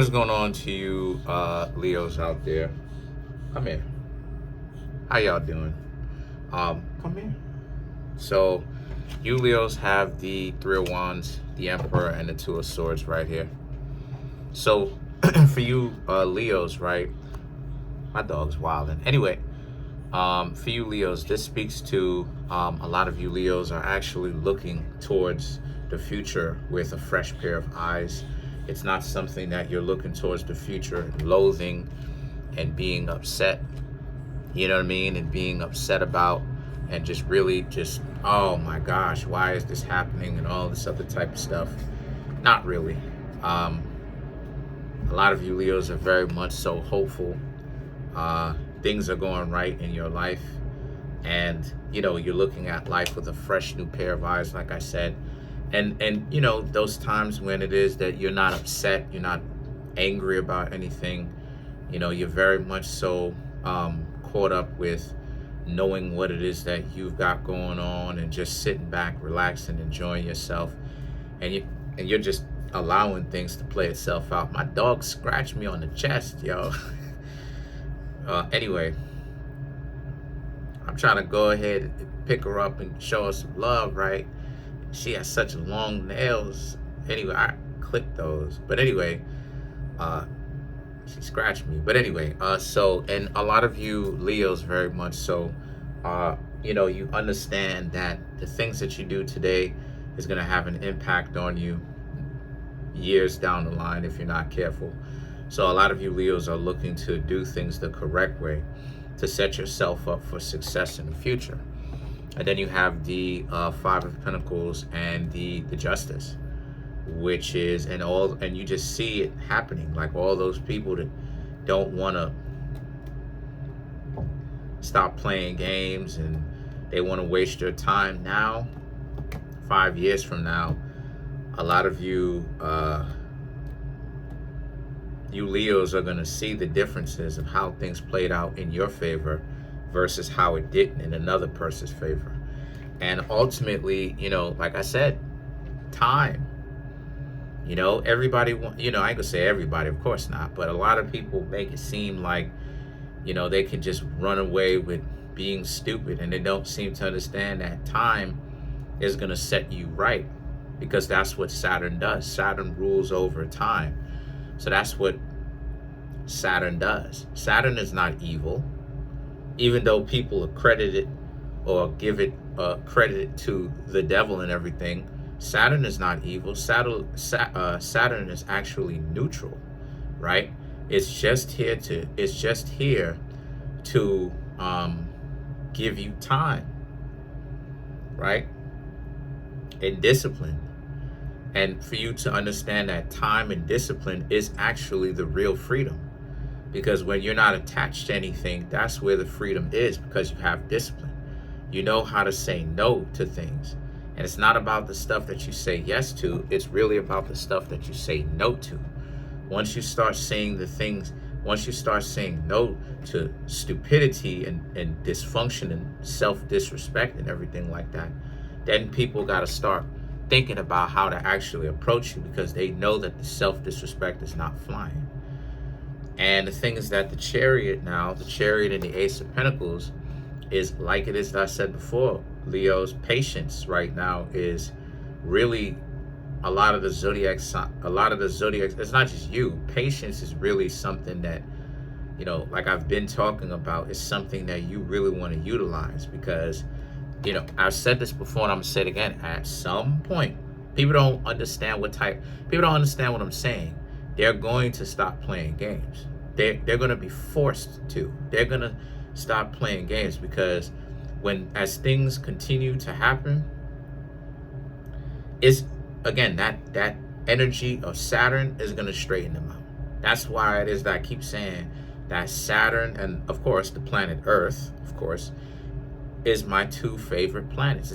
What's going on to you Leos out there? Come here. How y'all doing? Come here. So you Leos have the Three of Wands, the Emperor, and the Two of Swords right here. So for you Leos, right? My dog's wilding. Anyway, for you Leos, this speaks to a lot of you Leos are actually looking towards the future with a fresh pair of eyes. It's not something that you're looking towards the future loathing and being upset, you know what I mean, and being upset about, and just really just, oh my gosh, why is this happening, and all this other type of stuff. Not really. A lot of you Leos are very much so hopeful. Things are going right in your life, and you're looking at life with a fresh new pair of eyes, like I said. And those times when it is that you're not upset, you're not angry about anything, you're very much so caught up with knowing what it is that you've got going on, and just sitting back, relaxing, enjoying yourself, and you're just allowing things to play itself out. My dog scratched me on the chest, yo. Anyway, I'm trying to go ahead and pick her up and show her some love, right? She has such long nails. Anyway, I clipped those. But anyway, she scratched me. But anyway, so, and a lot of you Leos very much so, you understand that the things that you do today is going to have an impact on you years down the line if you're not careful. So a lot of you Leos are looking to do things the correct way to set yourself up for success in the future. And then you have the Five of Pentacles and the Justice, which is, and you just see it happening, like all those people that don't want to stop playing games, and they want to waste their time now. 5 years from now, a lot of you you Leos are going to see the differences of how things played out in your favor versus how it didn't in another person's favor. And ultimately, like I said, time. Everybody I ain't gonna say everybody, of course not, but a lot of people make it seem like they can just run away with being stupid, and they don't seem to understand that time is going to set you right, because that's what Saturn does. Saturn rules over time. So that's what Saturn does. Saturn is not evil, even though people accredit it or give it credit to the devil and everything. Saturn is not evil. Saturn is actually neutral, right? It's just here to give you time, right? And discipline. And for you to understand that time and discipline is actually the real freedom. Because when you're not attached to anything, that's where the freedom is, because you have discipline. You know how to say no to things. And it's not about the stuff that you say yes to, it's really about the stuff that you say no to. Once you start saying no to stupidity and dysfunction and self-disrespect and everything like that, then people got to start thinking about how to actually approach you, because they know that the self-disrespect is not flying. And the thing is that the Chariot and the Ace of Pentacles is like it is that I said before, Leo's patience right now is really a lot of the zodiac, it's not just you. Patience is really something that, like I've been talking about, is something that you really want to utilize, because I've said this before, and I'm gonna say it again. At some point, people don't understand what I'm saying. They're going to stop playing games. They're going to be forced to. They're going to stop playing games, because as things continue to happen, is again that energy of Saturn is going to straighten them out. That's why it is that I keep saying that Saturn, and of course the planet Earth, of course, is my two favorite planets.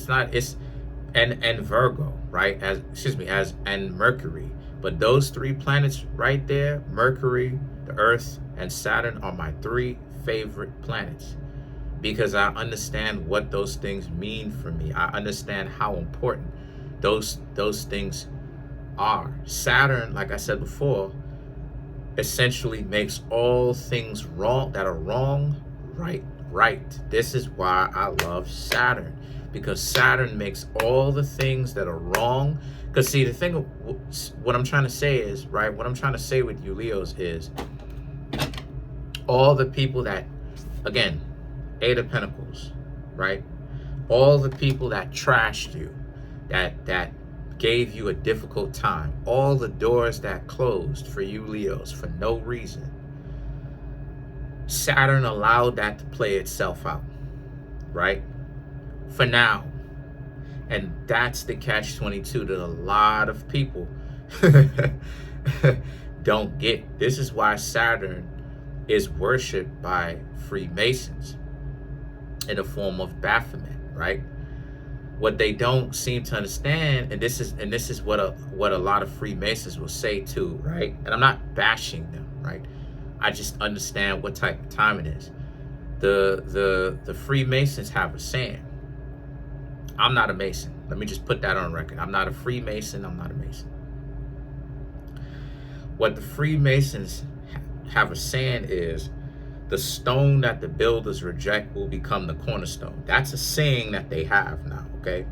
And Virgo, right? And Mercury. But those three planets right there, Mercury, the Earth, and Saturn, are my three favorite planets, because I understand what those things mean for me. I understand how important those things are. Saturn, like I said before, essentially makes all things wrong that are wrong right. This is why I love Saturn, because Saturn makes all the things that are wrong. Because see, the thing, what I'm trying to say is, right, what I'm trying to say with you Leos is, all the people that, again, Eight of Pentacles, right, all the people that trashed you, that gave you a difficult time, all the doors that closed for you Leos for no reason, Saturn allowed that to play itself out, right? For now. And that's the catch-22 that a lot of people don't get. This is why Saturn is worshipped by Freemasons in the form of Baphomet, right? What they don't seem to understand, and this is what a lot of Freemasons will say too, right? And I'm not bashing them, right? I just understand what type of time it is. The Freemasons have a saying. I'm not a Mason. Let me just put that on record. I'm not a Freemason. I'm not a Mason. What the Freemasons have a saying is, the stone that the builders reject will become the cornerstone. That's a saying that they have now, okay?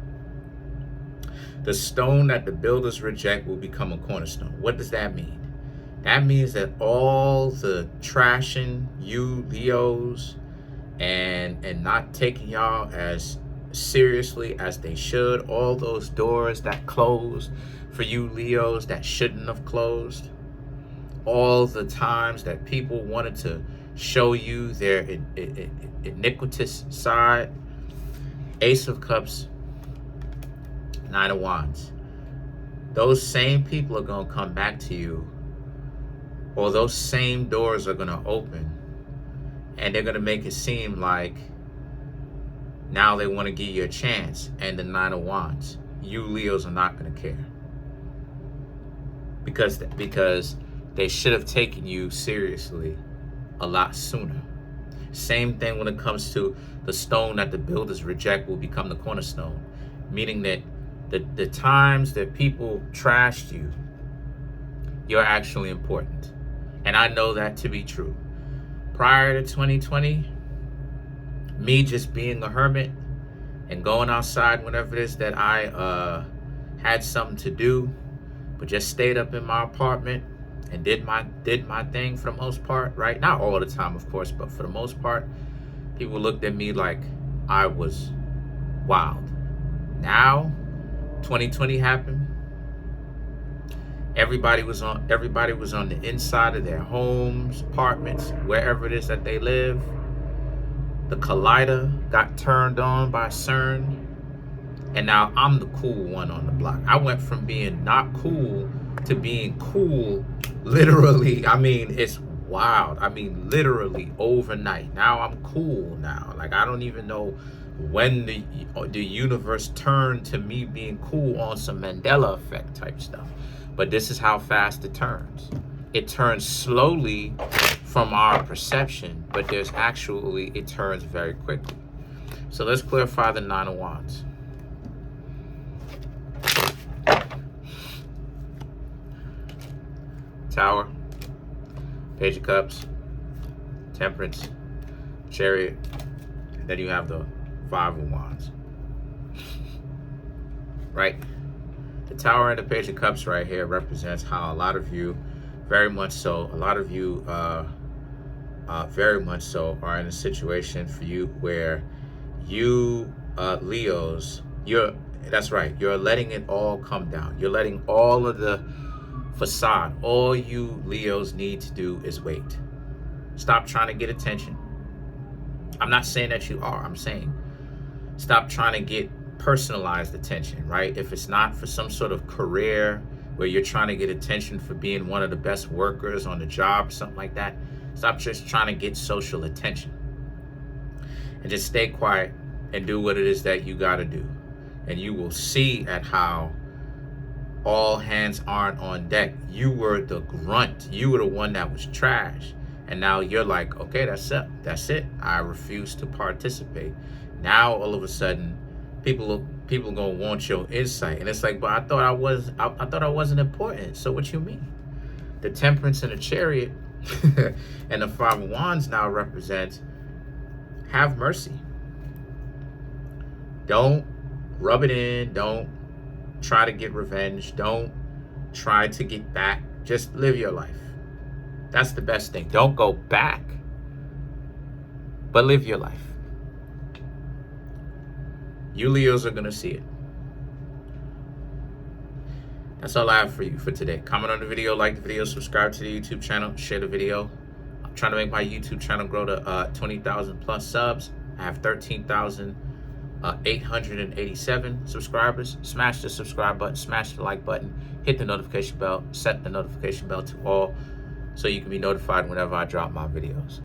The stone that the builders reject will become a cornerstone. What does that mean? That means that all the trashing you Leos and not taking y'all as seriously as they should, all those doors that closed for you Leos that shouldn't have closed, all the times that people wanted to show you their iniquitous side, Ace of Cups, Nine of Wands, those same people are going to come back to you, or those same doors are going to open, and they're going to make it seem like now they want to give you a chance. And the Nine of Wands, you Leos are not going to care, because they should have taken you seriously a lot sooner. Same thing when it comes to the stone that the builders reject will become the cornerstone, meaning that the times that people trashed you, you're actually important. And I know that to be true. Prior to 2020, me just being a hermit and going outside whenever it is that I had something to do, but just stayed up in my apartment and did my thing for the most part, right? Not all the time, of course, but for the most part, people looked at me like I was wild. Now, 2020 happened. Everybody was on the inside of their homes, apartments, wherever it is that they live. The collider got turned on by CERN, and now I'm the cool one on the block. I went from being not cool to being cool, literally. I mean, it's wild. I mean, literally overnight. Now I'm cool now. Like, I don't even know when the universe turned to me being cool on some Mandela effect type stuff. But this is how fast it turns. It turns slowly from our perception, but it turns very quickly. So let's clarify the Nine of Wands. Tower, Page of Cups, Temperance, Chariot, and then you have the Five of Wands. Right? The Tower and the Page of Cups right here represents how a lot of you, very much so, very much so are in a situation for you where you Leos, that's right, you're letting it all come down. You're letting all of the facade. All you Leos need to do is wait. Stop trying to get attention. I'm not saying that you are. I'm saying stop trying to get personalized attention, right? If it's not for some sort of career where you're trying to get attention for being one of the best workers on the job, something like that, stop just trying to get social attention and just stay quiet and do what it is that you got to do. And you will see at how all hands aren't on deck. You were the grunt. You were the one that was trash. And now you're like, okay, that's it. I refuse to participate. Now all of a sudden, people gonna want your insight. And it's like, but I thought I wasn't important. So what you mean? The Temperance and the Chariot and the Five of Wands now represents have mercy. Don't rub it in. Don't try to get revenge. Don't try to get back. Just live your life. That's the best thing. Don't go back, but live your life. You Leos are going to see it. That's all I have for you for today. Comment on the video, like the video, subscribe to the YouTube channel, share the video. I'm trying to make my YouTube channel grow to 20,000 plus subs. I have 13,887 subscribers. Smash the subscribe button, smash the like button, hit the notification bell, set the notification bell to all so you can be notified whenever I drop my videos.